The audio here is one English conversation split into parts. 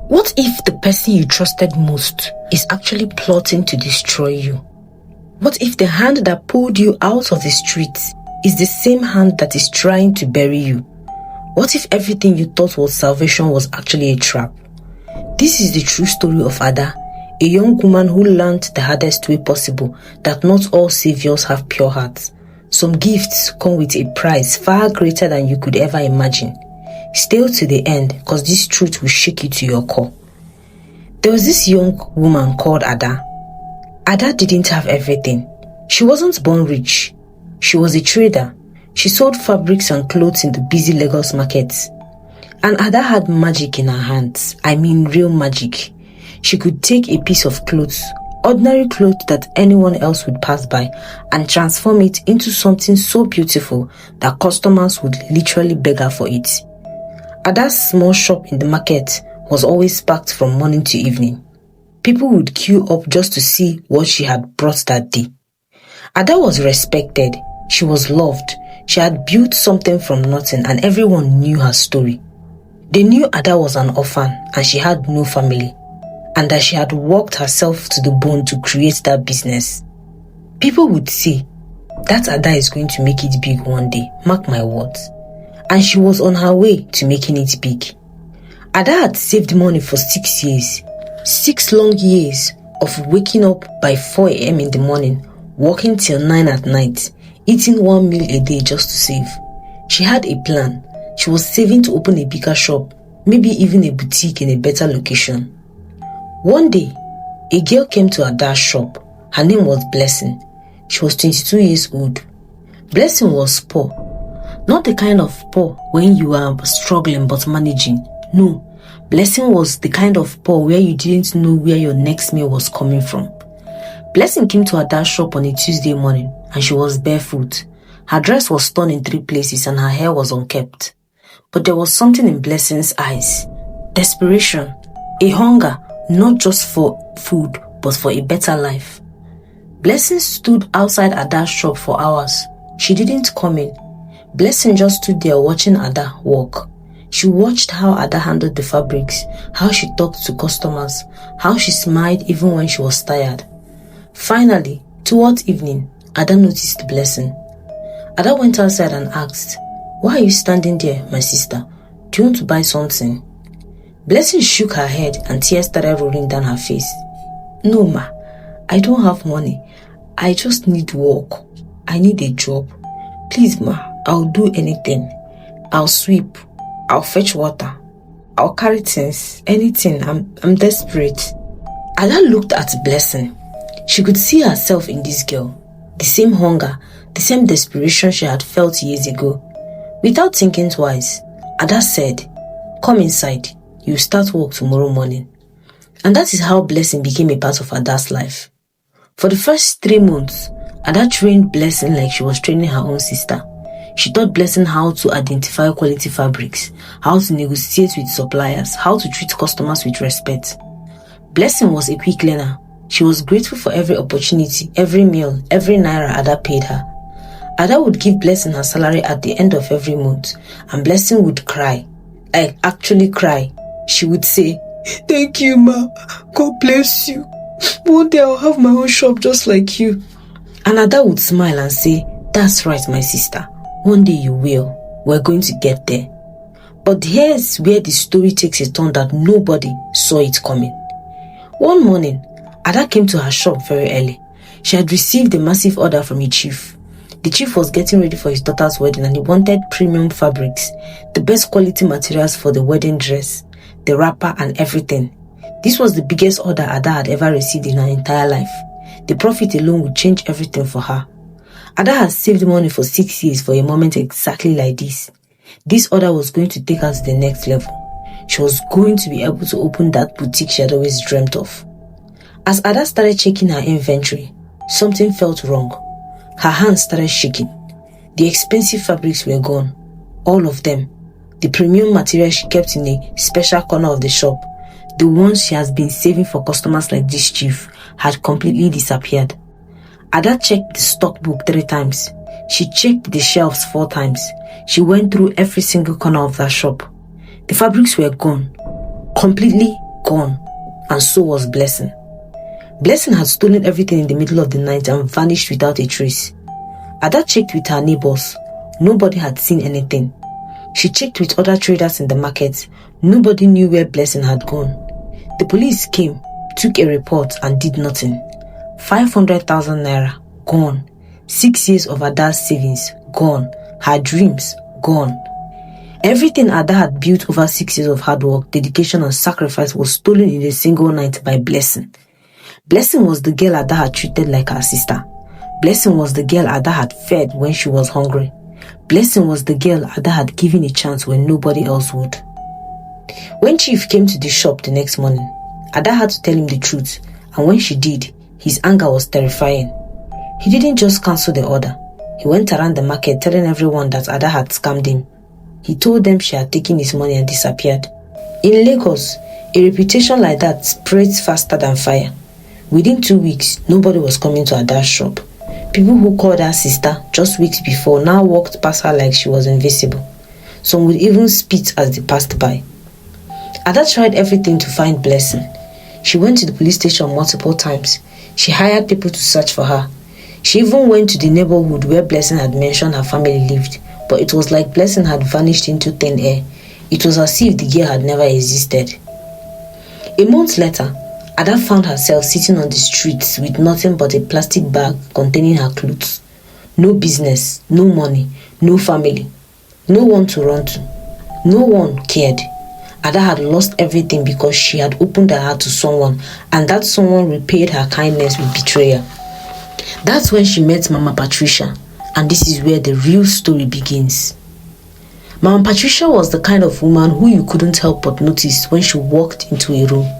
What if the person you trusted most is actually plotting to destroy you? What if the hand that pulled you out of the streets is the same hand that is trying to bury you? What if everything you thought was salvation was actually a trap? This is the true story of Ada, a young woman who learned the hardest way possible that not all saviors have pure hearts. Some gifts come with a price far greater than you could ever imagine. Stay to the end, because this truth will shake you to your core. There was this young woman called Ada. Ada didn't have everything. She wasn't born rich. She was a trader. She sold fabrics and clothes in the busy Lagos markets. And Ada had magic in her hands. I mean real magic. She could take a piece of clothes, ordinary clothes that anyone else would pass by, and transform it into something so beautiful that customers would literally beg her for it. Ada's small shop in the market was always packed from morning to evening. People would queue up just to see what she had brought that day. Ada was respected. She was loved. She had built something from nothing, and everyone knew her story. They knew Ada was an orphan and she had no family, and that she had worked herself to the bone to create that business. People would say, that Ada is going to make it big one day, mark my words. And she was on her way to making it big. Ada had saved money for 6 years. 6 long years of waking up by 4 a.m. in the morning, working till 9 at night, eating 1 meal a day just to save. She had a plan. She was saving to open a bigger shop, maybe even a boutique in a better location. One day, a girl came to Ada's shop. Her name was Blessing. She was 22 years old. Blessing was poor. Not the kind of poor when you are struggling but managing. No, Blessing was the kind of poor where you didn't know where your next meal was coming from. Blessing came to Ada's shop on a Tuesday morning and she was barefoot. Her dress was torn in 3 places and her hair was unkempt. But there was something in Blessing's eyes. Desperation. A hunger, not just for food, but for a better life. Blessing stood outside Ada's shop for hours. She didn't come in. Blessing just stood there watching Ada work. She watched how Ada handled the fabrics, how she talked to customers, how she smiled even when she was tired. Finally, towards evening, Ada noticed Blessing. Ada went outside and asked, "Why are you standing there, my sister? Do you want to buy something?" Blessing shook her head and tears started rolling down her face. "No, ma, I don't have money. I just need work. I need a job. Please, ma, I'll do anything. I'll sweep. I'll fetch water. I'll carry things. Anything. I'm desperate." Ada looked at Blessing. She could see herself in this girl. The same hunger, the same desperation she had felt years ago. Without thinking twice, Ada said, "Come inside. You start work tomorrow morning." And that is how Blessing became a part of Ada's life. For the first 3 months, Ada trained Blessing like she was training her own sister. She taught Blessing how to identify quality fabrics, how to negotiate with suppliers, how to treat customers with respect. Blessing was a quick learner. She was grateful for every opportunity, every meal, every naira Ada paid her. Ada would give Blessing her salary at the end of every month, and Blessing would cry. Actually cry. She would say, "Thank you, ma. God bless you. One day I'll have my own shop just like you." And Ada would smile and say, "That's right, my sister. One day you will. We're going to get there." But here's where the story takes a turn that nobody saw it coming. One morning, Ada came to her shop very early. She had received a massive order from a chief. The chief was getting ready for his daughter's wedding and he wanted premium fabrics, the best quality materials for the wedding dress, the wrapper and everything. This was the biggest order Ada had ever received in her entire life. The profit alone would change everything for her. Ada had saved money for 6 years for a moment exactly like this. This order was going to take her to the next level. She was going to be able to open that boutique she had always dreamt of. As Ada started checking her inventory, something felt wrong. Her hands started shaking. The expensive fabrics were gone. All of them. The premium material she kept in a special corner of the shop, the ones she has been saving for customers like this chief, had completely disappeared. Ada checked the stock book 3 times. She checked the shelves 4 times. She went through every single corner of that shop. The fabrics were gone. Completely gone, and so was Blessing. Blessing had stolen everything in the middle of the night and vanished without a trace. Ada checked with her neighbors. Nobody had seen anything. She checked with other traders in the market. Nobody knew where Blessing had gone. The police came, took a report, and did nothing. 500,000 naira, gone. 6 years of Ada's savings, gone. Her dreams, gone. Everything Ada had built over 6 years of hard work, dedication, and sacrifice was stolen in a single night by Blessing. Blessing was the girl Ada had treated like her sister. Blessing was the girl Ada had fed when she was hungry. Blessing was the girl Ada had given a chance when nobody else would. When Chief came to the shop the next morning, Ada had to tell him the truth, and when she did, his anger was terrifying. He didn't just cancel the order. He went around the market telling everyone that Ada had scammed him. He told them she had taken his money and disappeared. In Lagos, a reputation like that spreads faster than fire. Within 2 weeks, nobody was coming to Ada's shop. People who called her sister just weeks before now walked past her like she was invisible. Some would even spit as they passed by. Ada tried everything to find Blessing. She went to the police station multiple times. She hired people to search for her. She even went to the neighborhood where Blessing had mentioned her family lived, but it was like Blessing had vanished into thin air. It was as if the girl had never existed. A month later, Ada found herself sitting on the streets with nothing but a plastic bag containing her clothes. No business, no money, no family, no one to run to. No one cared. Ada had lost everything because she had opened her heart to someone, and that someone repaid her kindness with betrayal. That's when she met Mama Patricia, and this is where the real story begins. Mama Patricia was the kind of woman who you couldn't help but notice when she walked into a room.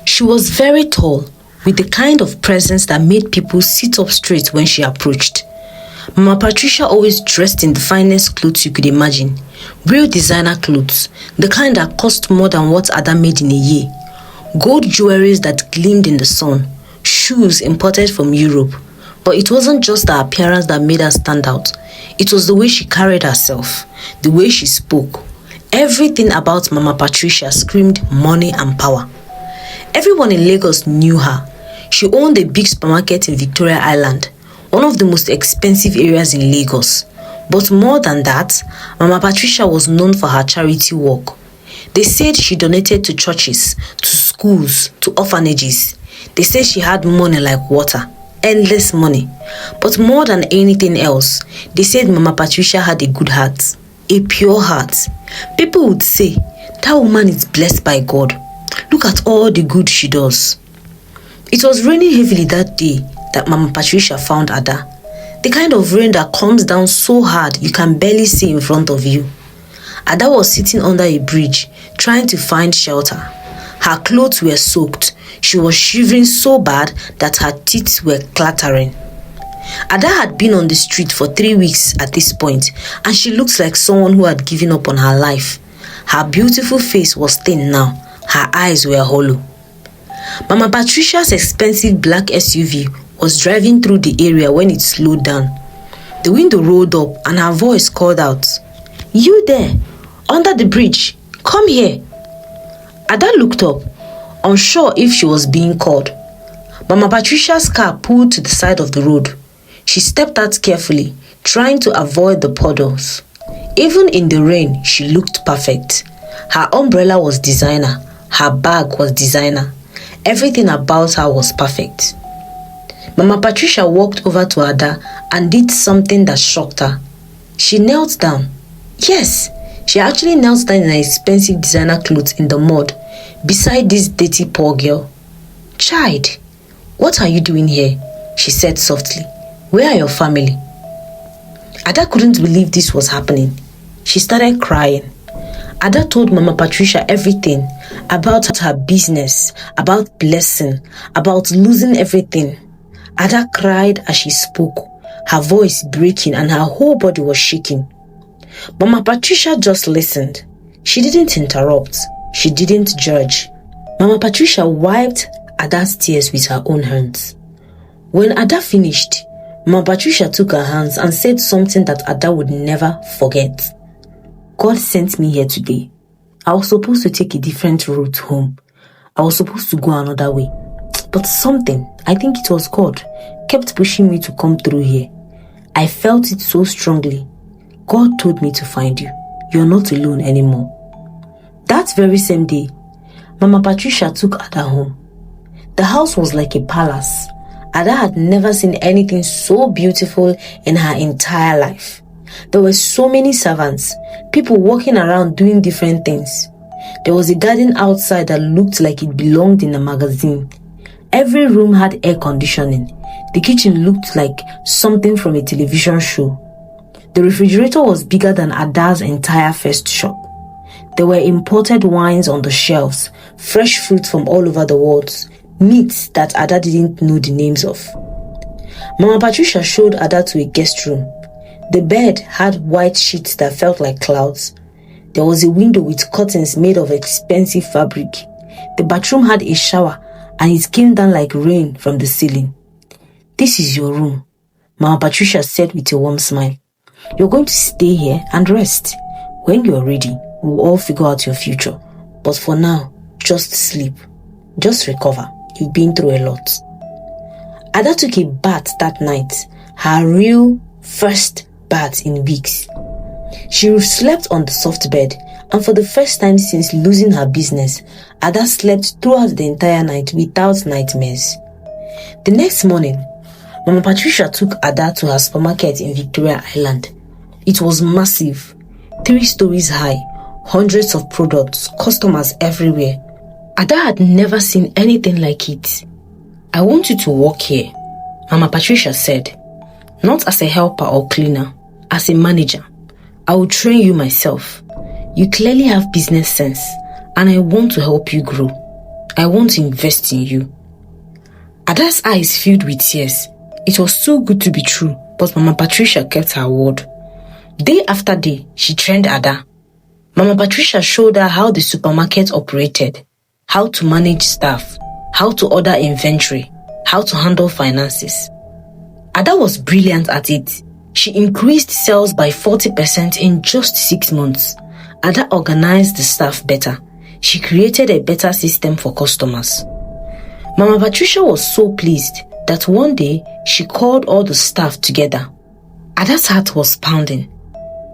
She was very tall, with the kind of presence that made people sit up straight when she approached. Mama Patricia always dressed in the finest clothes you could imagine. Real designer clothes, the kind that cost more than what Ada made in a year. Gold jewelries that gleamed in the sun. Shoes imported from Europe. But it wasn't just her appearance that made her stand out. It was the way she carried herself, the way she spoke. Everything about Mama Patricia screamed money and power. Everyone in Lagos knew her. She owned a big supermarket in Victoria Island, one of the most expensive areas in Lagos. But more than that, Mama Patricia was known for her charity work. They said she donated to churches, to schools, to orphanages. They said she had money like water, endless money. But more than anything else, they said Mama Patricia had a good heart, a pure heart. People would say, that woman is blessed by God. Look at all the good she does. It was raining heavily that day that Mama Patricia found Ada. The kind of rain that comes down so hard you can barely see in front of you. Ada was sitting under a bridge, trying to find shelter. Her clothes were soaked. She was shivering so bad that her teeth were clattering. Ada had been on the street for 3 weeks at this point, and she looked like someone who had given up on her life. Her beautiful face was thin now. Her eyes were hollow. Mama Patricia's expensive black SUV was driving through the area when it slowed down. The window rolled up and her voice called out, "You there, under the bridge, come here." Ada looked up, unsure if she was being called. Mama Patricia's car pulled to the side of the road. She stepped out carefully, trying to avoid the puddles. Even in the rain, she looked perfect. Her umbrella was designer. Her bag was designer. Everything about her was perfect. Mama Patricia walked over to Ada and did something that shocked her. She knelt down. Yes, she actually knelt down in her expensive designer clothes in the mud, beside this dirty poor girl. "Child, what are you doing here?" she said softly. "Where are your family?" Ada couldn't believe this was happening. She started crying. Ada told Mama Patricia everything about her business, about Blessing, about losing everything. Ada cried as she spoke, her voice breaking and her whole body was shaking. Mama Patricia just listened. She didn't interrupt. She didn't judge. Mama Patricia wiped Ada's tears with her own hands. When Ada finished, Mama Patricia took her hands and said something that Ada would never forget. "God sent me here today. I was supposed to take a different route home. I was supposed to go another way. But something, I think it was God, kept pushing me to come through here. I felt it so strongly. God told me to find you. You're not alone anymore. That very same day, Mama Patricia took Ada home. The house was like a palace. Ada had never seen anything so beautiful in her entire life. There were so many servants, people walking around doing different things. There was a garden outside that looked like it belonged in a magazine. Every room had air conditioning. The kitchen looked like something from a television show. The refrigerator was bigger than Ada's entire first shop. There were imported wines on the shelves, fresh fruit from all over the world, meats that Ada didn't know the names of. Mama Patricia showed Ada to a guest room. The bed had white sheets that felt like clouds. There was a window with curtains made of expensive fabric. The bathroom had a shower and it came down like rain from the ceiling. "This is your room," Mama Patricia said with a warm smile. "You're going to stay here and rest. When you're ready, we'll all figure out your future. But for now, just sleep. Just recover. You've been through a lot." Ada took a bath that night, her real first bath in weeks. She slept on the soft bed, and for the first time since losing her business, Ada slept throughout the entire night without nightmares. The next morning, Mama Patricia took Ada to her supermarket in Victoria Island. It was massive, 3 stories high, hundreds of products, customers everywhere. Ada had never seen anything like it. "I want you to work here," Mama Patricia said. "Not as a helper or cleaner, as a manager. I will train you myself. You clearly have business sense, and I want to help you grow. I want to invest in you." Ada's eyes filled with tears. It was too good to be true, but Mama Patricia kept her word. Day after day, she trained Ada. Mama Patricia showed her how the supermarket operated, how to manage staff, how to order inventory, how to handle finances. Ada was brilliant at it. She increased sales by 40% in just 6 months. Ada organized the staff better. She created a better system for customers. Mama Patricia was so pleased that one day she called all the staff together. Ada's heart was pounding.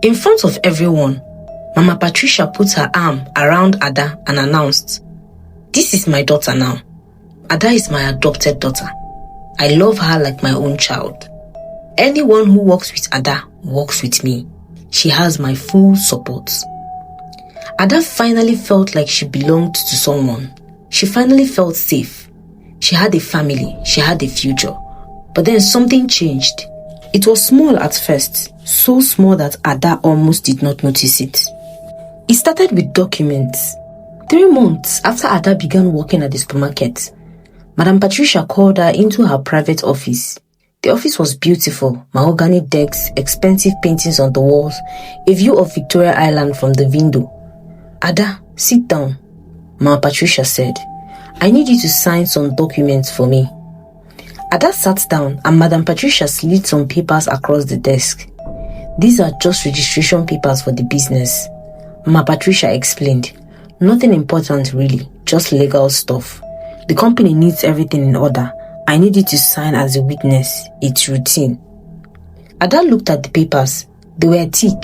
In front of everyone, Mama Patricia put her arm around Ada and announced, "This is my daughter now. Ada is my adopted daughter. I love her like my own child. Anyone who works with Ada works with me. She has my full support." Ada finally felt like she belonged to someone. She finally felt safe. She had a family. She had a future. But then something changed. It was small at first, so small that Ada almost did not notice it. It started with documents. 3 months after Ada began working at the supermarket, Madam Patricia called her into her private office. The office was beautiful, mahogany decks, expensive paintings on the walls, a view of Victoria Island from the window. "Ada, sit down," Mama Patricia said. "I need you to sign some documents for me." Ada sat down and Madam Patricia slid some papers across the desk. "These are just registration papers for the business," Mama Patricia explained. "Nothing important really, just legal stuff. The company needs everything in order. I need you to sign as a witness. It's routine." Ada looked at the papers. They were thick.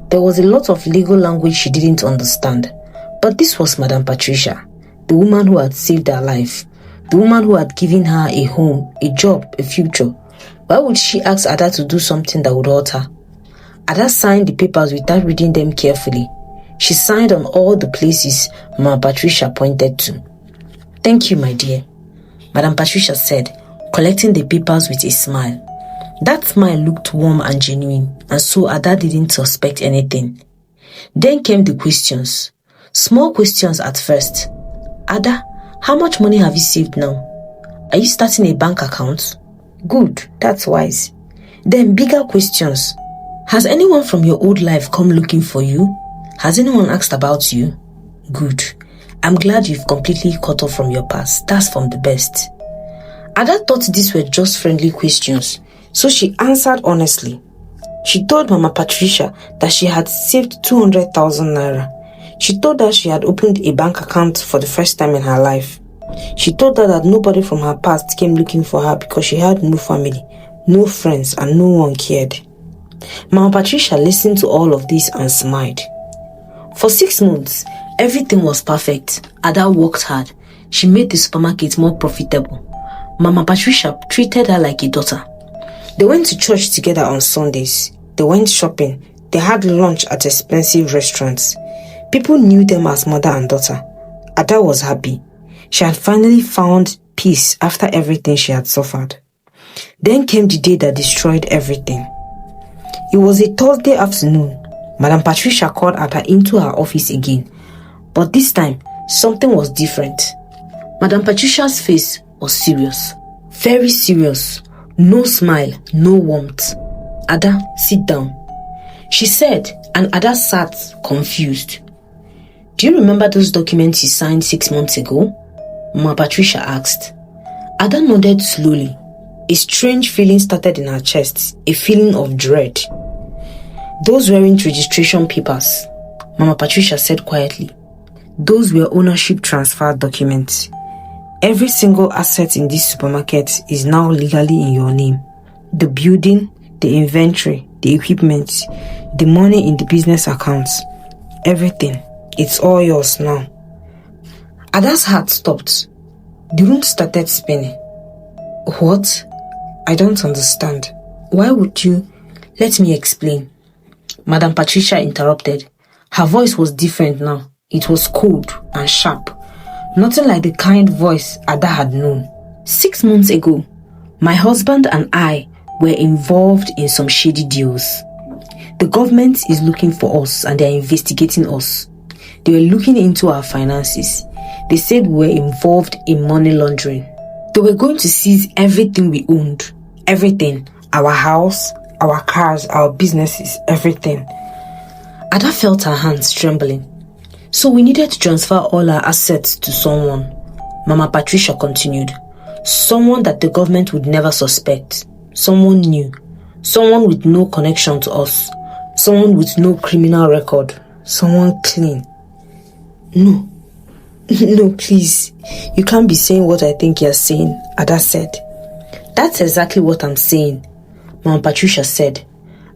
There was a lot of legal language she didn't understand. But this was Madam Patricia, the woman who had saved her life, the woman who had given her a home, a job, a future. Why would she ask Ada to do something that would hurt her? Ada signed the papers without reading them carefully. She signed on all the places Mama Patricia pointed to. "Thank you, my dear," Madam Patricia said, collecting the papers with a smile. That smile looked warm and genuine, and so Ada didn't suspect anything. Then came the questions. Small questions at first. "Ada, how much money have you saved now? Are you starting a bank account? Good, that's wise." Then bigger questions. "Has anyone from your old life come looking for you? Has anyone asked about you? Good. I'm glad you've completely cut off from your past. That's from the best." Ada thought these were just friendly questions, so she answered honestly. She told Mama Patricia that she had saved 200,000 naira. She told her she had opened a bank account for the first time in her life. She told her that nobody from her past came looking for her because she had no family, no friends, and no one cared. Mama Patricia listened to all of this and smiled. For 6 months, everything was perfect. Ada worked hard. She made the supermarket more profitable. Mama Patricia treated her like a daughter. They went to church together on Sundays. They went shopping. They had lunch at expensive restaurants. People knew them as mother and daughter. Ada was happy. She had finally found peace after everything she had suffered. Then came the day that destroyed everything. It was a Thursday afternoon. Madam Patricia called Ada into her office again. But this time, something was different. Madam Patricia's face was serious. Very serious. No smile, no warmth. Ada, sit down. She said, and Ada sat confused. Do you remember those documents you signed 6 months ago? Mama Patricia asked. Ada nodded slowly. A strange feeling started in her chest, a feeling of dread. Those weren't registration papers, Mama Patricia said quietly. Those were ownership transfer documents. Every single asset in this supermarket is now legally in your name. The building, the inventory, the equipment, the money in the business accounts. Everything. It's all yours now. Ada's heart stopped. The room started spinning. What? I don't understand. Why would you? Let me explain. Madam Patricia interrupted. Her voice was different now. It was cold and sharp. Nothing like the kind voice Ada had known. 6 months ago, my husband and I were involved in some shady deals. The government is looking for us and they are investigating us. They were looking into our finances. They said we were involved in money laundering. They were going to seize everything we owned. Everything. Our house, our cars, our businesses, everything. Ada felt her hands trembling. So we needed to transfer all our assets to someone. Mama Patricia continued. Someone that the government would never suspect. Someone new. Someone with no connection to us. Someone with no criminal record. Someone clean. No. No, please. You can't be saying what I think you're saying, Ada said. That's exactly what I'm saying, Mama Patricia said.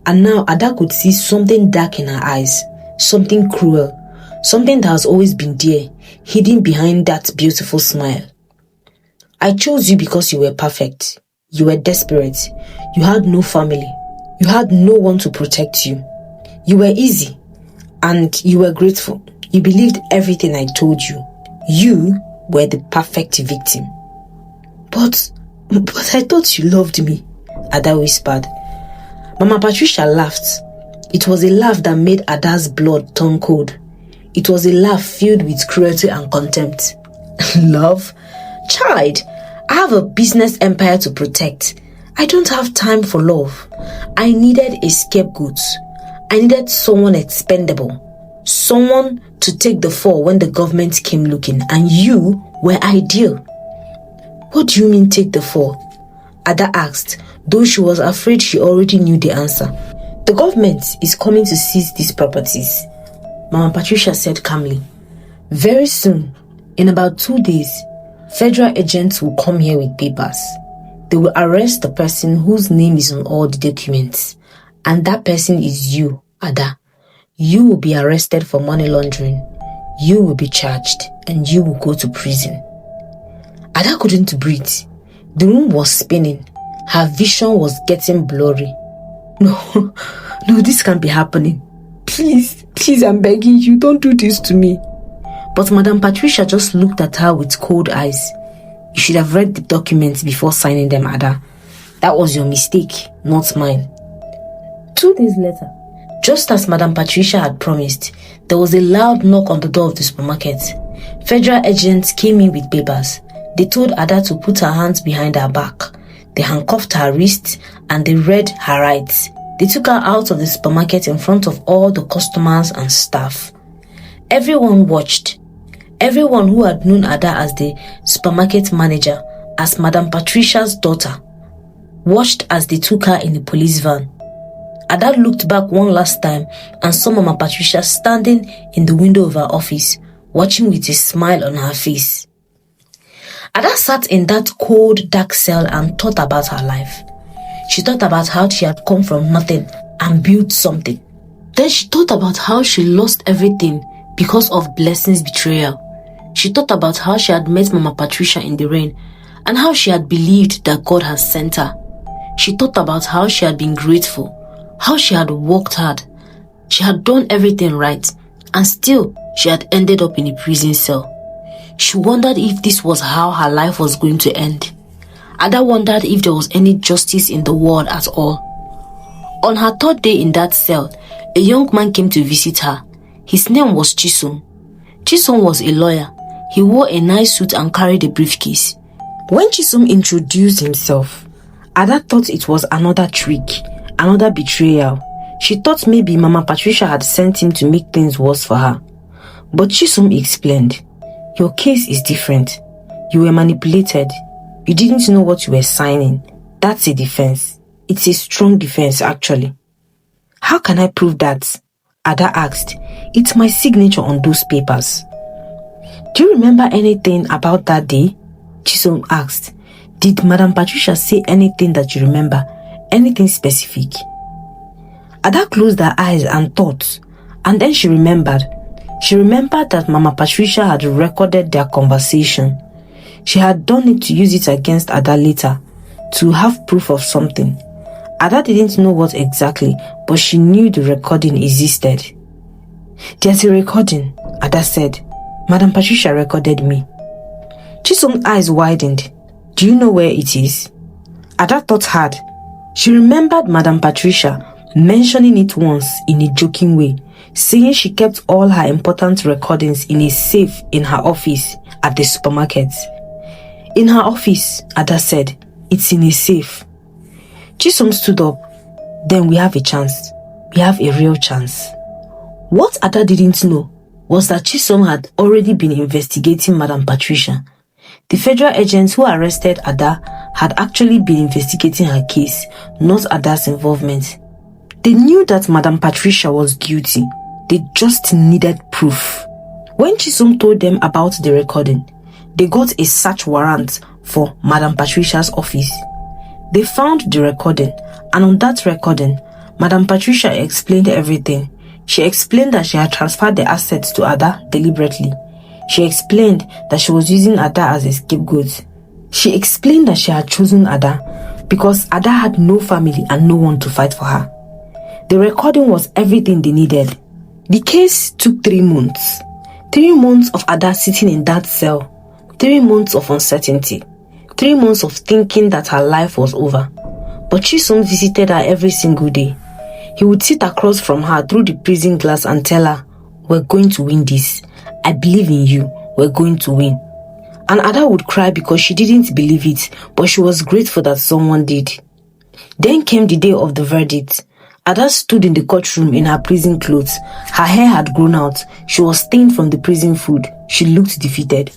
And now Ada could see something dark in her eyes. Something cruel. Something that has always been there, hidden behind that beautiful smile. I chose you because you were perfect. You were desperate. You had no family. You had no one to protect you. You were easy. And you were grateful. You believed everything I told you. You were the perfect victim. But I thought you loved me, Ada whispered. Mama Patricia laughed. It was a laugh that made Ada's blood turn cold. It was a laugh filled with cruelty and contempt. Love? Child, I have a business empire to protect. I don't have time for love. I needed a scapegoat. I needed someone expendable. Someone to take the fall when the government came looking, and you were ideal. What do you mean take the fall? Ada asked, though she was afraid she already knew the answer. The government is coming to seize these properties, Mama Patricia said calmly. Very soon, in about 2 days, federal agents will come here with papers. They will arrest the person whose name is on all the documents. And that person is you, Ada. You will be arrested for money laundering. You will be charged and you will go to prison. Ada couldn't breathe. The room was spinning. Her vision was getting blurry. No, this can't be happening. Please, I'm begging you, don't do this to me. But Madam Patricia just looked at her with cold eyes. You should have read the documents before signing them, Ada. That was your mistake, not mine. 2 days later, just as Madam Patricia had promised, there was a loud knock on the door of the supermarket. Federal agents came in with papers. They told Ada to put her hands behind her back. They handcuffed her wrists and they read her rights. They took her out of the supermarket in front of all the customers and staff. Everyone watched. Everyone who had known Ada as the supermarket manager, as Madam Patricia's daughter, watched as they took her in the police van. Ada looked back one last time and saw Mama Patricia standing in the window of her office, watching with a smile on her face. Ada sat in that cold, dark cell and thought about her life. She thought about how she had come from nothing and built something. Then she thought about how she lost everything because of Blessing's betrayal. She thought about how she had met Mama Patricia in the rain and how she had believed that God had sent her. She thought about how she had been grateful, how she had worked hard. She had done everything right, and still she had ended up in a prison cell. She wondered if this was how her life was going to end. Ada wondered if there was any justice in the world at all. On her third day in that cell, a young man came to visit her. His name was Chisom. Chisom was a lawyer. He wore a nice suit and carried a briefcase. When Chisom introduced himself, Ada thought it was another trick, another betrayal. She thought maybe Mama Patricia had sent him to make things worse for her. But Chisom explained, "Your case is different. You were manipulated. You didn't know what you were signing. That's a defense. It's a strong defense, actually." "How can I prove that?" Ada asked. "It's my signature on those papers." "Do you remember anything about that day?" Chisom asked. "Did Madam Patricia say anything that you remember? Anything specific?" Ada closed her eyes and thought, and then she remembered. She remembered that Mama Patricia had recorded their conversation. She had done it to use it against Ada later, to have proof of something. Ada didn't know what exactly, but she knew the recording existed. "There's a recording," Ada said. "Madam Patricia recorded me." Chisom's eyes widened. "Do you know where it is?" Ada thought hard. She remembered Madam Patricia mentioning it once in a joking way, saying she kept all her important recordings in a safe in her office at the supermarket. "In her office," Ada said. "It's in a safe." Chisom stood up. "Then we have a chance. We have a real chance." What Ada didn't know was that Chisom had already been investigating Madam Patricia. The federal agents who arrested Ada had actually been investigating her case, not Ada's involvement. They knew that Madam Patricia was guilty. They just needed proof. When Chisom told them about the recording, they got a search warrant for Madam Patricia's office. They found the recording, and on that recording, Madam Patricia explained everything. She explained that she had transferred the assets to Ada deliberately. She explained that she was using Ada as a scapegoat. She explained that she had chosen Ada because Ada had no family and no one to fight for her. The recording was everything they needed. The case took 3 months. 3 months of Ada sitting in that cell. 3 months of uncertainty. 3 months of thinking that her life was over. But Chisom visited her every single day. He would sit across from her through the prison glass and tell her, "We're going to win this. I believe in you. We're going to win." And Ada would cry because she didn't believe it, but she was grateful that someone did. Then came the day of the verdict. Ada stood in the courtroom in her prison clothes. Her hair had grown out. She was stained from the prison food. She looked defeated.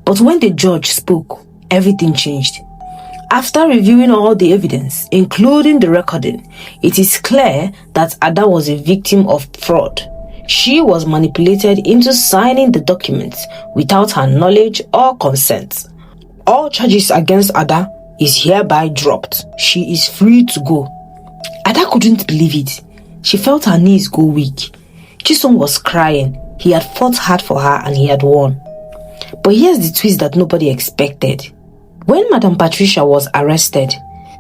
But when the judge spoke, everything changed. After reviewing all the evidence, including the recording, it is clear that Ada was a victim of fraud. She was manipulated into signing the documents without her knowledge or consent. All charges against Ada is hereby dropped. She is free to go. Ada couldn't believe it. She felt her knees go weak. Chisom was crying. He had fought hard for her and he had won. But here's the twist that nobody expected. When Madam Patricia was arrested,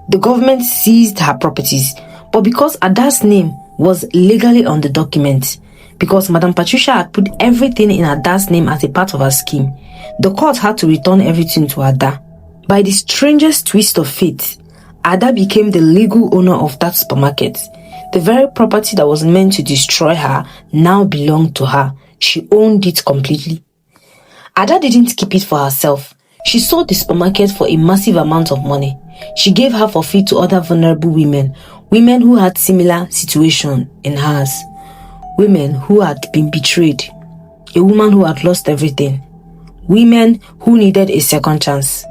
the government seized her properties, but because Ada's name was legally on the document, because Madam Patricia had put everything in Ada's name as a part of her scheme, the court had to return everything to Ada. By the strangest twist of fate, Ada became the legal owner of that supermarket. The very property that was meant to destroy her now belonged to her. She owned it completely. Ada didn't keep it for herself. She sold the supermarket for a massive amount of money. She gave half of it to other vulnerable women who had similar situation in hers, women who had been betrayed, a woman who had lost everything, women who needed a second chance.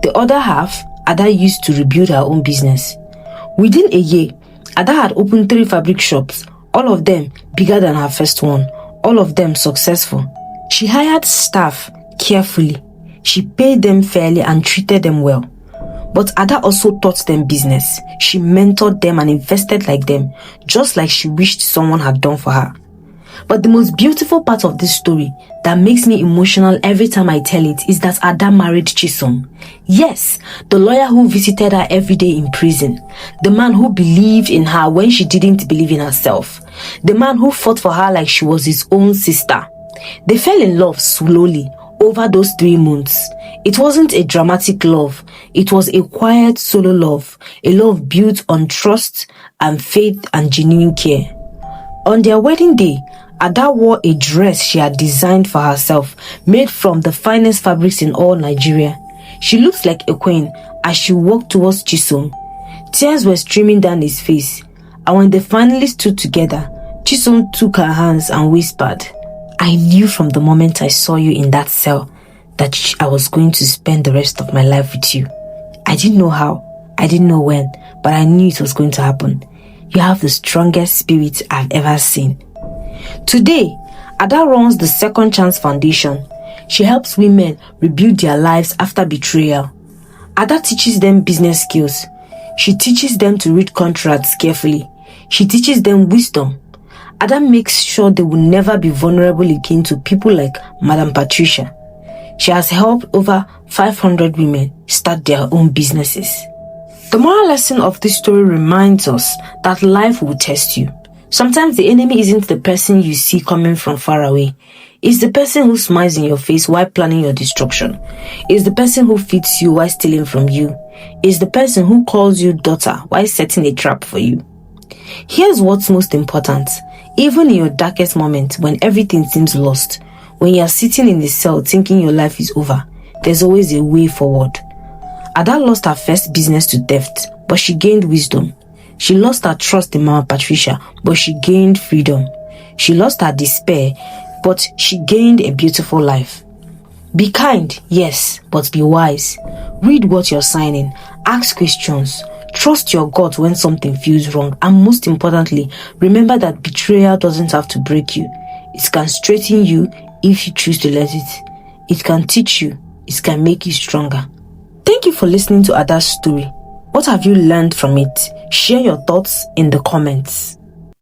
The other half, Ada used to rebuild her own business. Within a year, Ada had opened 3 fabric shops, all of them bigger than her first one, all of them successful. She hired staff carefully. She paid them fairly and treated them well. But Ada also taught them business. She mentored them and invested like them, just like she wished someone had done for her. But the most beautiful part of this story that makes me emotional every time I tell it is that Ada married Chisom. Yes, the lawyer who visited her every day in prison. The man who believed in her when she didn't believe in herself. The man who fought for her like she was his own sister. They fell in love slowly over those 3 months. It wasn't a dramatic love. It was a quiet solo love. A love built on trust and faith and genuine care. On their wedding day, Ada wore a dress she had designed for herself, made from the finest fabrics in all Nigeria. She looked like a queen as she walked towards Chisom. Tears were streaming down his face, and when they finally stood together, Chisom took her hands and whispered, "I knew from the moment I saw you in that cell that I was going to spend the rest of my life with you. I didn't know how, I didn't know when, but I knew it was going to happen. You have the strongest spirit I've ever seen." Today, Ada runs the Second Chance Foundation. She helps women rebuild their lives after betrayal. Ada teaches them business skills. She teaches them to read contracts carefully. She teaches them wisdom. Ada makes sure they will never be vulnerable again to people like Madam Patricia. She has helped over 500 women start their own businesses. The moral lesson of this story reminds us that life will test you. Sometimes the enemy isn't the person you see coming from far away. It's the person who smiles in your face while planning your destruction. It's the person who feeds you while stealing from you. It's the person who calls you daughter while setting a trap for you. Here's what's most important. Even in your darkest moment, when everything seems lost, when you're sitting in the cell thinking your life is over, there's always a way forward. Ada lost her first business to theft, but she gained wisdom. She lost her trust in Mama Patricia, but she gained freedom. She lost her despair, but she gained a beautiful life. Be kind, yes, but be wise. Read what you're signing. Ask questions. Trust your gut when something feels wrong. And most importantly, remember that betrayal doesn't have to break you. It can straighten you if you choose to let it. It can teach you. It can make you stronger. Thank you for listening to Ada's story. What have you learned from it? Share your thoughts in the comments.